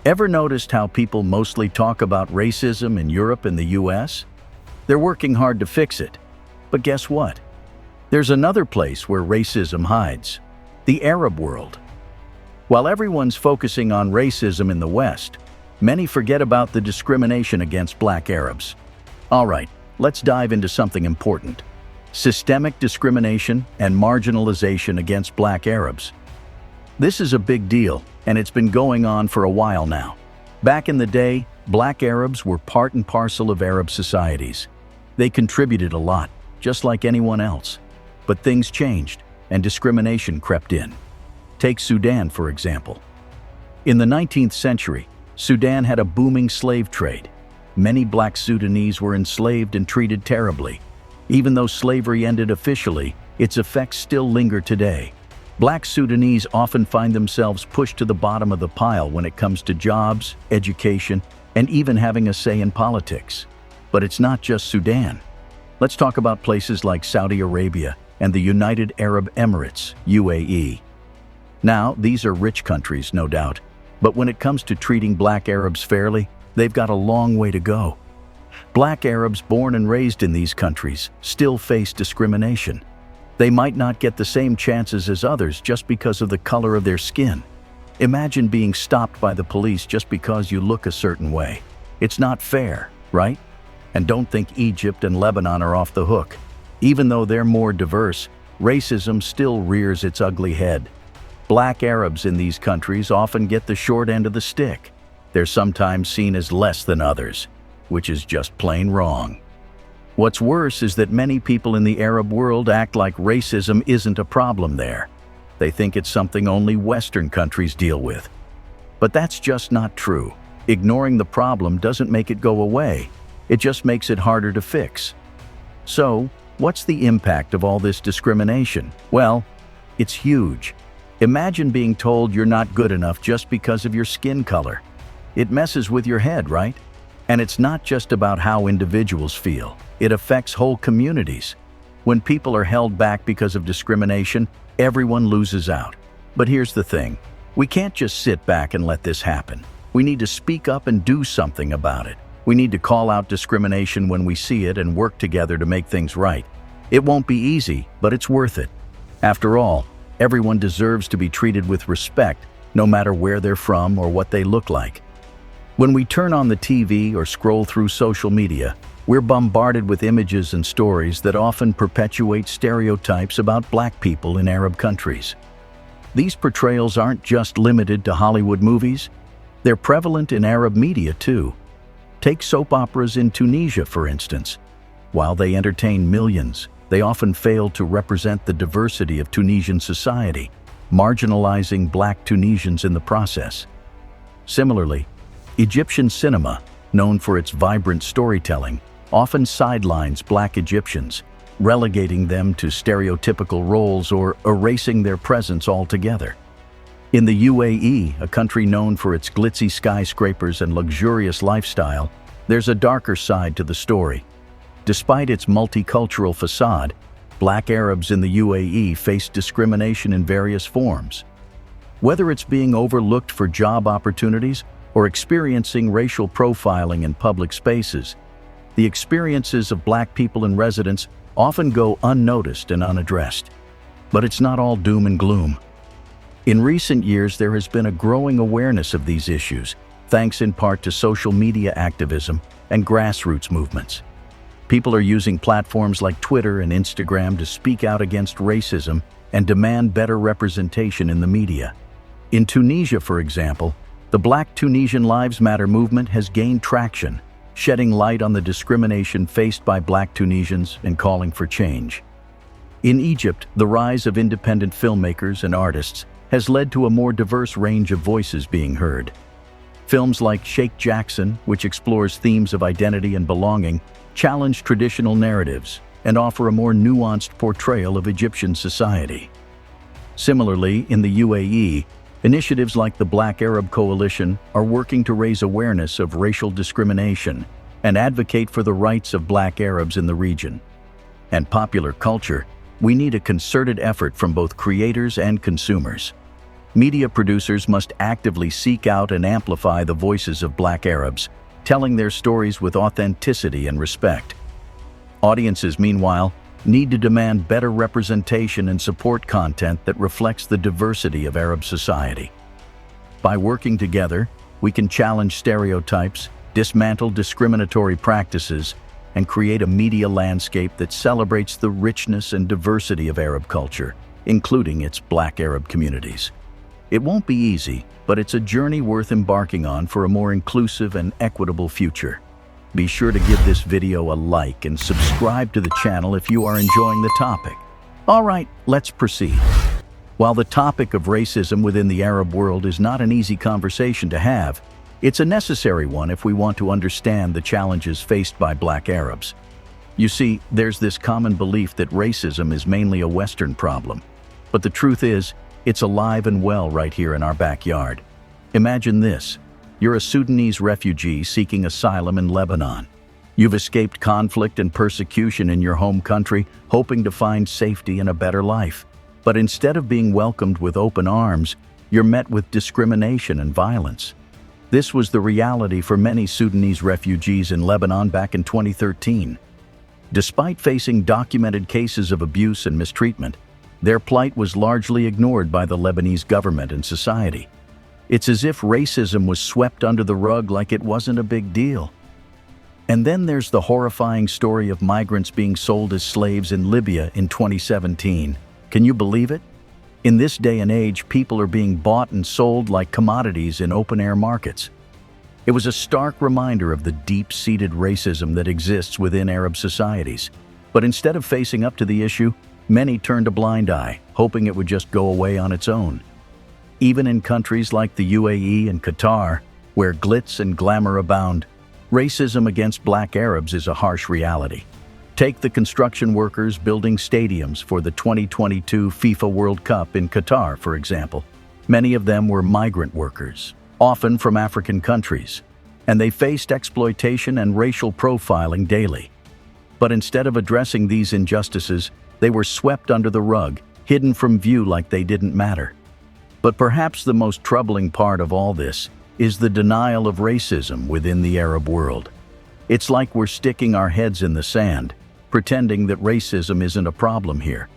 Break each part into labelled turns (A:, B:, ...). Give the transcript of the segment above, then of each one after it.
A: Ever noticed how people mostly talk about racism in Europe and the US? They're working hard to fix it. But guess what? There's another place where racism hides: the Arab world. While everyone's focusing on racism in the West, many forget about the discrimination against Black Arabs. All right, let's dive into something important: systemic discrimination and marginalization against Black Arabs. This is a big deal, and it's been going on for a while now. Back in the day, Black Arabs were part and parcel of Arab societies. They contributed a lot, just like anyone else. But things changed, and discrimination crept in. Take Sudan, for example. In the 19th century, Sudan had a booming slave trade. Many Black Sudanese were enslaved and treated terribly. Even though slavery ended officially, its effects still linger today. Black Sudanese often find themselves pushed to the bottom of the pile when it comes to jobs, education, and even having a say in politics. But it's not just Sudan. Let's talk about places like Saudi Arabia and the United Arab Emirates, UAE. Now, these are rich countries, no doubt, but when it comes to treating Black Arabs fairly, they've got a long way to go. Black Arabs born and raised in these countries still face discrimination. They might not get the same chances as others just because of the color of their skin. Imagine being stopped by the police just because you look a certain way. It's not fair, right? And don't think Egypt and Lebanon are off the hook. Even though they're more diverse, racism still rears its ugly head. Black Arabs in these countries often get the short end of the stick. They're sometimes seen as less than others, which is just plain wrong. What's worse is that many people in the Arab world act like racism isn't a problem there. They think it's something only Western countries deal with. But that's just not true. Ignoring the problem doesn't make it go away. It just makes it harder to fix. So, what's the impact of all this discrimination? Well, it's huge. Imagine being told you're not good enough just because of your skin color. It messes with your head, right? And it's not just about how individuals feel. It affects whole communities. When people are held back because of discrimination, everyone loses out. But here's the thing: we can't just sit back and let this happen. We need to speak up and do something about it. We need to call out discrimination when we see it and work together to make things right. It won't be easy, but it's worth it. After all, everyone deserves to be treated with respect, no matter where they're from or what they look like. When we turn on the TV or scroll through social media, we're bombarded with images and stories that often perpetuate stereotypes about Black people in Arab countries. These portrayals aren't just limited to Hollywood movies. They're prevalent in Arab media too. Take soap operas in Tunisia, for instance. While they entertain millions, they often fail to represent the diversity of Tunisian society, marginalizing Black Tunisians in the process. Similarly, Egyptian cinema, known for its vibrant storytelling, often sidelines Black Egyptians, relegating them to stereotypical roles or erasing their presence altogether. In the UAE, a country known for its glitzy skyscrapers and luxurious lifestyle, there's a darker side to the story. Despite its multicultural facade, Black Arabs in the UAE face discrimination in various forms. Whether it's being overlooked for job opportunities or experiencing racial profiling in public spaces, the experiences of Black people in residence often go unnoticed and unaddressed. But it's not all doom and gloom. In recent years, there has been a growing awareness of these issues, thanks in part to social media activism and grassroots movements. People are using platforms like Twitter and Instagram to speak out against racism and demand better representation in the media. In Tunisia, for example, the Black Tunisian Lives Matter movement has gained traction, shedding light on the discrimination faced by Black Tunisians and calling for change. In Egypt, the rise of independent filmmakers and artists has led to a more diverse range of voices being heard. Films like Sheikh Jackson, which explores themes of identity and belonging, challenge traditional narratives and offer a more nuanced portrayal of Egyptian society. Similarly, in the UAE, initiatives like the Black Arab Coalition are working to raise awareness of racial discrimination and advocate for the rights of Black Arabs in the region. And popular culture, we need a concerted effort from both creators and consumers. Media producers must actively seek out and amplify the voices of Black Arabs, telling their stories with authenticity and respect. Audiences, meanwhile, need to demand better representation and support content that reflects the diversity of Arab society. By working together, we can challenge stereotypes, dismantle discriminatory practices, and create a media landscape that celebrates the richness and diversity of Arab culture, including its Black Arab communities. It won't be easy, but it's a journey worth embarking on for a more inclusive and equitable future. Be sure to give this video a like and subscribe to the channel if you are enjoying the topic. All right, let's proceed. While the topic of racism within the Arab world is not an easy conversation to have, it's a necessary one if we want to understand the challenges faced by Black Arabs. You see, there's this common belief that racism is mainly a Western problem. But the truth is, it's alive and well right here in our backyard. Imagine this. You're a Sudanese refugee seeking asylum in Lebanon. You've escaped conflict and persecution in your home country, hoping to find safety and a better life. But instead of being welcomed with open arms, you're met with discrimination and violence. This was the reality for many Sudanese refugees in Lebanon back in 2013. Despite facing documented cases of abuse and mistreatment, their plight was largely ignored by the Lebanese government and society. It's as if racism was swept under the rug like it wasn't a big deal. And then there's the horrifying story of migrants being sold as slaves in Libya in 2017. Can you believe it? In this day and age, people are being bought and sold like commodities in open-air markets. It was a stark reminder of the deep-seated racism that exists within Arab societies. But instead of facing up to the issue, many turned a blind eye, hoping it would just go away on its own. Even in countries like the UAE and Qatar, where glitz and glamour abound, racism against Black Arabs is a harsh reality. Take the construction workers building stadiums for the 2022 FIFA World Cup in Qatar, for example. Many of them were migrant workers, often from African countries, and they faced exploitation and racial profiling daily. But instead of addressing these injustices, they were swept under the rug, hidden from view like they didn't matter. But perhaps the most troubling part of all this is the denial of racism within the Arab world. It's like we're sticking our heads in the sand, pretending that racism isn't a problem here.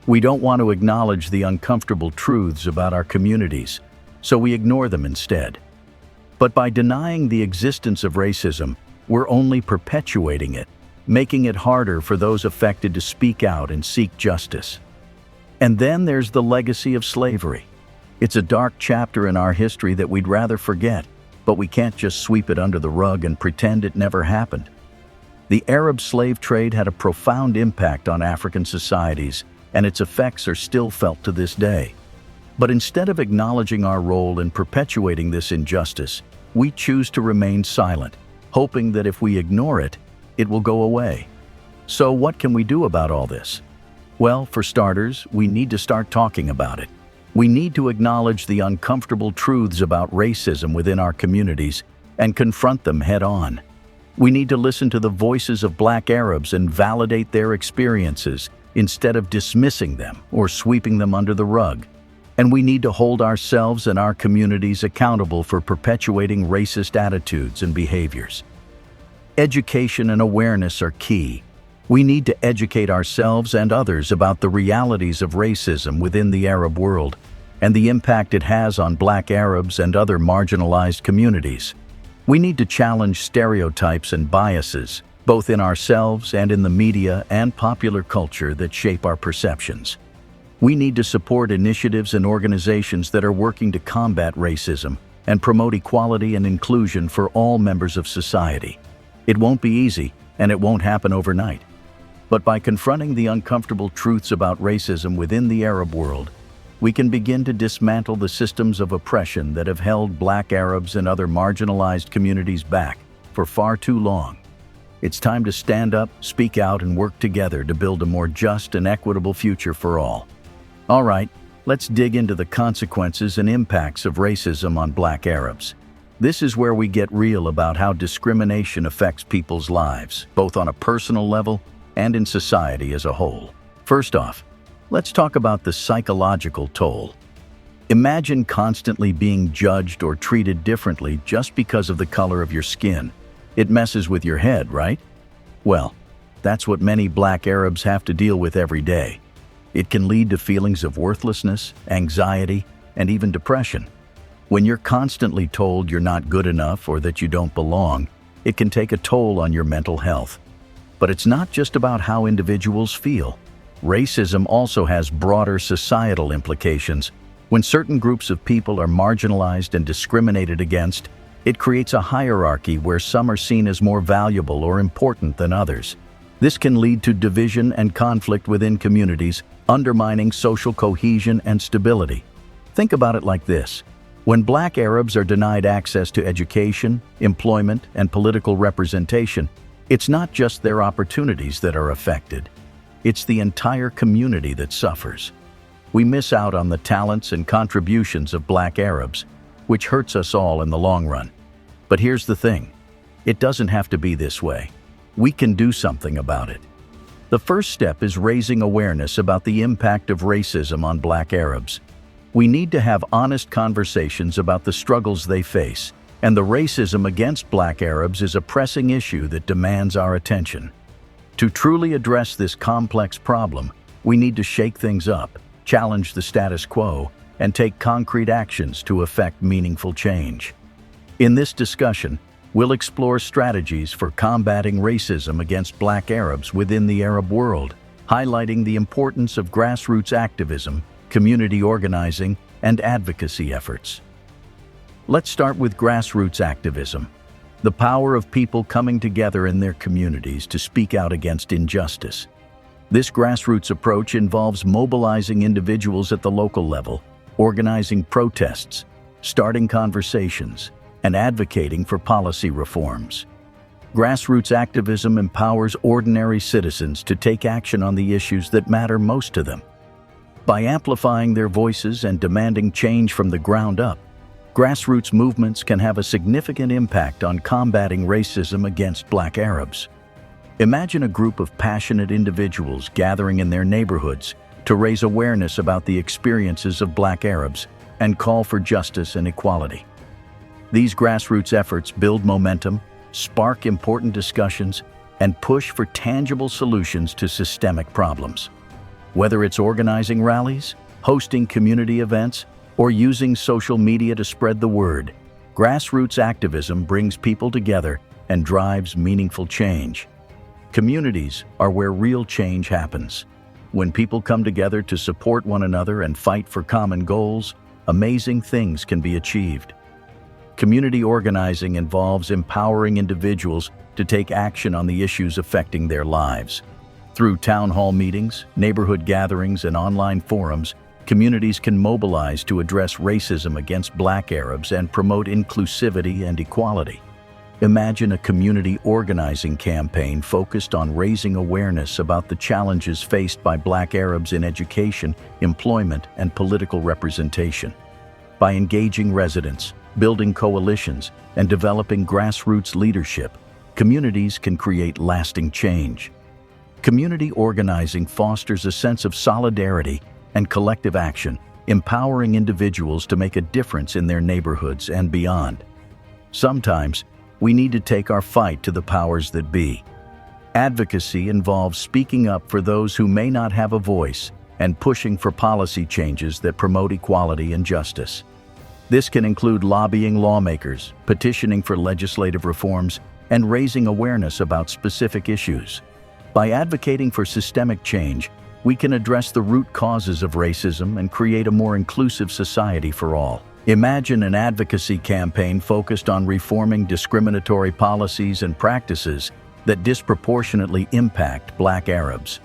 A: We don't want to acknowledge the uncomfortable truths about our communities, so we ignore them instead. But by denying the existence of racism, we're only perpetuating it, making it harder for those affected to speak out and seek justice. And then there's the legacy of slavery. It's a dark chapter in our history that we'd rather forget, but we can't just sweep it under the rug and pretend it never happened. The Arab slave trade had a profound impact on African societies, and its effects are still felt to this day. But instead of acknowledging our role in perpetuating this injustice, we choose to remain silent, hoping that if we ignore it, it will go away. So what can we do about all this? Well, for starters, we need to start talking about it. We need to acknowledge the uncomfortable truths about racism within our communities and confront them head-on. We need to listen to the voices of Black Arabs and validate their experiences instead of dismissing them or sweeping them under the rug. And we need to hold ourselves and our communities accountable for perpetuating racist attitudes and behaviors. Education and awareness are key. We need to educate ourselves and others about the realities of racism within the Arab world and the impact it has on Black Arabs and other marginalized communities. We need to challenge stereotypes and biases, both in ourselves and in the media and popular culture that shape our perceptions. We need to support initiatives and organizations that are working to combat racism and promote equality and inclusion for all members of society. It won't be easy, and it won't happen overnight. But by confronting the uncomfortable truths about racism within the Arab world, we can begin to dismantle the systems of oppression that have held Black Arabs and other marginalized communities back for far too long. It's time to stand up, speak out, and work together to build a more just and equitable future for all. All right, let's dig into the consequences and impacts of racism on Black Arabs. This is where we get real about how discrimination affects people's lives, both on a personal level and in society as a whole. First off, let's talk about the psychological toll. Imagine constantly being judged or treated differently just because of the color of your skin. It messes with your head, right? Well, that's what many Black Arabs have to deal with every day. It can lead to feelings of worthlessness, anxiety, and even depression. When you're constantly told you're not good enough or that you don't belong, it can take a toll on your mental health. But it's not just about how individuals feel. Racism also has broader societal implications. When certain groups of people are marginalized and discriminated against, it creates a hierarchy where some are seen as more valuable or important than others. This can lead to division and conflict within communities, undermining social cohesion and stability. Think about it like this. When Black Arabs are denied access to education, employment, and political representation, it's not just their opportunities that are affected. It's the entire community that suffers. We miss out on the talents and contributions of Black Arabs, which hurts us all in the long run. But here's the thing. It doesn't have to be this way. We can do something about it. The first step is raising awareness about the impact of racism on Black Arabs. We need to have honest conversations about the struggles they face, and the racism against Black Arabs is a pressing issue that demands our attention. To truly address this complex problem, we need to shake things up, challenge the status quo, and take concrete actions to effect meaningful change. In this discussion, we'll explore strategies for combating racism against Black Arabs within the Arab world, highlighting the importance of grassroots activism, community organizing, and advocacy efforts. Let's start with grassroots activism, the power of people coming together in their communities to speak out against injustice. This grassroots approach involves mobilizing individuals at the local level, organizing protests, starting conversations, and advocating for policy reforms. Grassroots activism empowers ordinary citizens to take action on the issues that matter most to them. By amplifying their voices and demanding change from the ground up, grassroots movements can have a significant impact on combating racism against Black Arabs. Imagine a group of passionate individuals gathering in their neighborhoods to raise awareness about the experiences of Black Arabs and call for justice and equality. These grassroots efforts build momentum, spark important discussions, and push for tangible solutions to systemic problems. Whether it's organizing rallies, hosting community events, or using social media to spread the word, grassroots activism brings people together and drives meaningful change. Communities are where real change happens. When people come together to support one another and fight for common goals, amazing things can be achieved. Community organizing involves empowering individuals to take action on the issues affecting their lives. Through town hall meetings, neighborhood gatherings, and online forums, communities can mobilize to address racism against Black Arabs and promote inclusivity and equality. Imagine a community organizing campaign focused on raising awareness about the challenges faced by Black Arabs in education, employment, and political representation. By engaging residents, building coalitions, and developing grassroots leadership, communities can create lasting change. Community organizing fosters a sense of solidarity and collective action, empowering individuals to make a difference in their neighborhoods and beyond. Sometimes, we need to take our fight to the powers that be. Advocacy involves speaking up for those who may not have a voice and pushing for policy changes that promote equality and justice. This can include lobbying lawmakers, petitioning for legislative reforms, and raising awareness about specific issues. By advocating for systemic change, we can address the root causes of racism and create a more inclusive society for all. Imagine an advocacy campaign focused on reforming discriminatory policies and practices that disproportionately impact Black Arabs.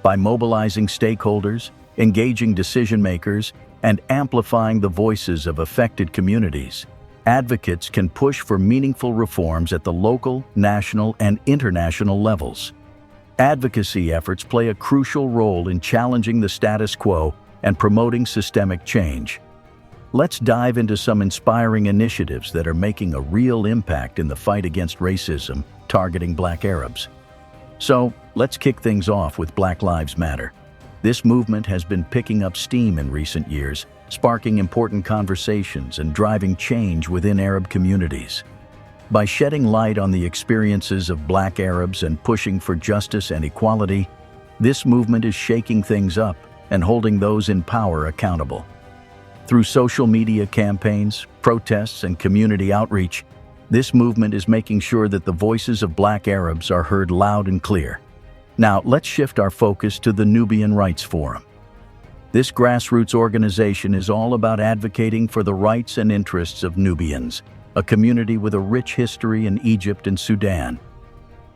A: By mobilizing stakeholders, engaging decision-makers, and amplifying the voices of affected communities, advocates can push for meaningful reforms at the local, national, and international levels. Advocacy efforts play a crucial role in challenging the status quo and promoting systemic change. Let's dive into some inspiring initiatives that are making a real impact in the fight against racism targeting Black Arabs. So, let's kick things off with Black Lives Matter. This movement has been picking up steam in recent years, sparking important conversations and driving change within Arab communities. By shedding light on the experiences of Black Arabs and pushing for justice and equality, this movement is shaking things up and holding those in power accountable. Through social media campaigns, protests, and community outreach, this movement is making sure that the voices of Black Arabs are heard loud and clear. Now, let's shift our focus to the Nubian Rights Forum. This grassroots organization is all about advocating for the rights and interests of Nubians, a community with a rich history in Egypt and Sudan.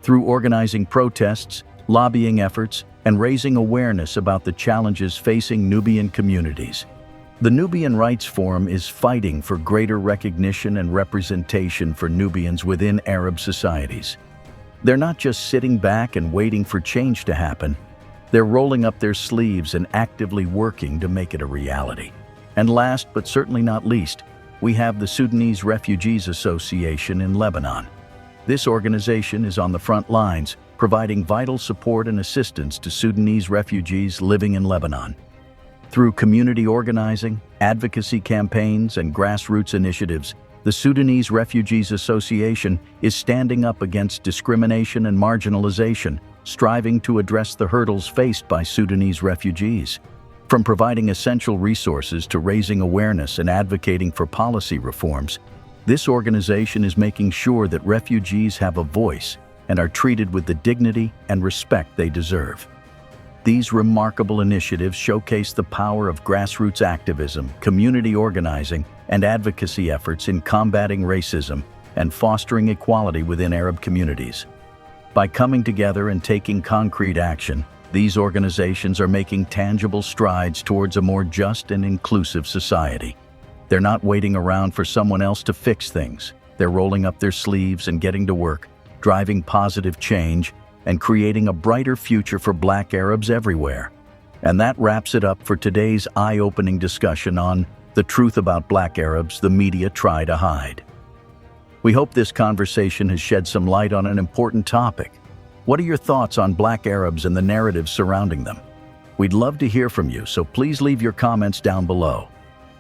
A: Through organizing protests, lobbying efforts, and raising awareness about the challenges facing Nubian communities, the Nubian Rights Forum is fighting for greater recognition and representation for Nubians within Arab societies. They're not just sitting back and waiting for change to happen, they're rolling up their sleeves and actively working to make it a reality. And last but certainly not least, we have the Sudanese Refugees Association in Lebanon. This organization is on the front lines, providing vital support and assistance to Sudanese refugees living in Lebanon. Through community organizing, advocacy campaigns, and grassroots initiatives, the Sudanese Refugees Association is standing up against discrimination and marginalization, striving to address the hurdles faced by Sudanese refugees. From providing essential resources to raising awareness and advocating for policy reforms, this organization is making sure that refugees have a voice and are treated with the dignity and respect they deserve. These remarkable initiatives showcase the power of grassroots activism, community organizing, and advocacy efforts in combating racism and fostering equality within Arab communities. By coming together and taking concrete action, these organizations are making tangible strides towards a more just and inclusive society. They're not waiting around for someone else to fix things. They're rolling up their sleeves and getting to work, driving positive change and creating a brighter future for Black Arabs everywhere. And that wraps it up for today's eye-opening discussion on the truth about Black Arabs the media try to hide. We hope this conversation has shed some light on an important topic. What are your thoughts on Black Arabs and the narratives surrounding them? We'd love to hear from you, so please leave your comments down below.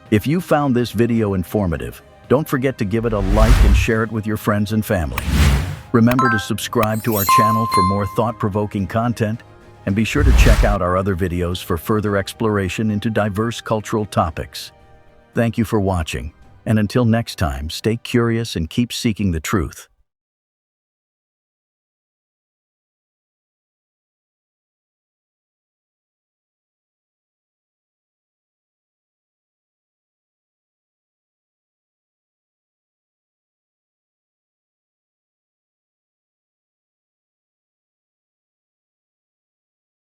A: If you found this video informative, don't forget to give it a like and share it with your friends and family. Remember to subscribe to our channel for more thought-provoking content, and be sure to check out our other videos for further exploration into diverse cultural topics. Thank you for watching, and until next time, stay curious and keep seeking the truth.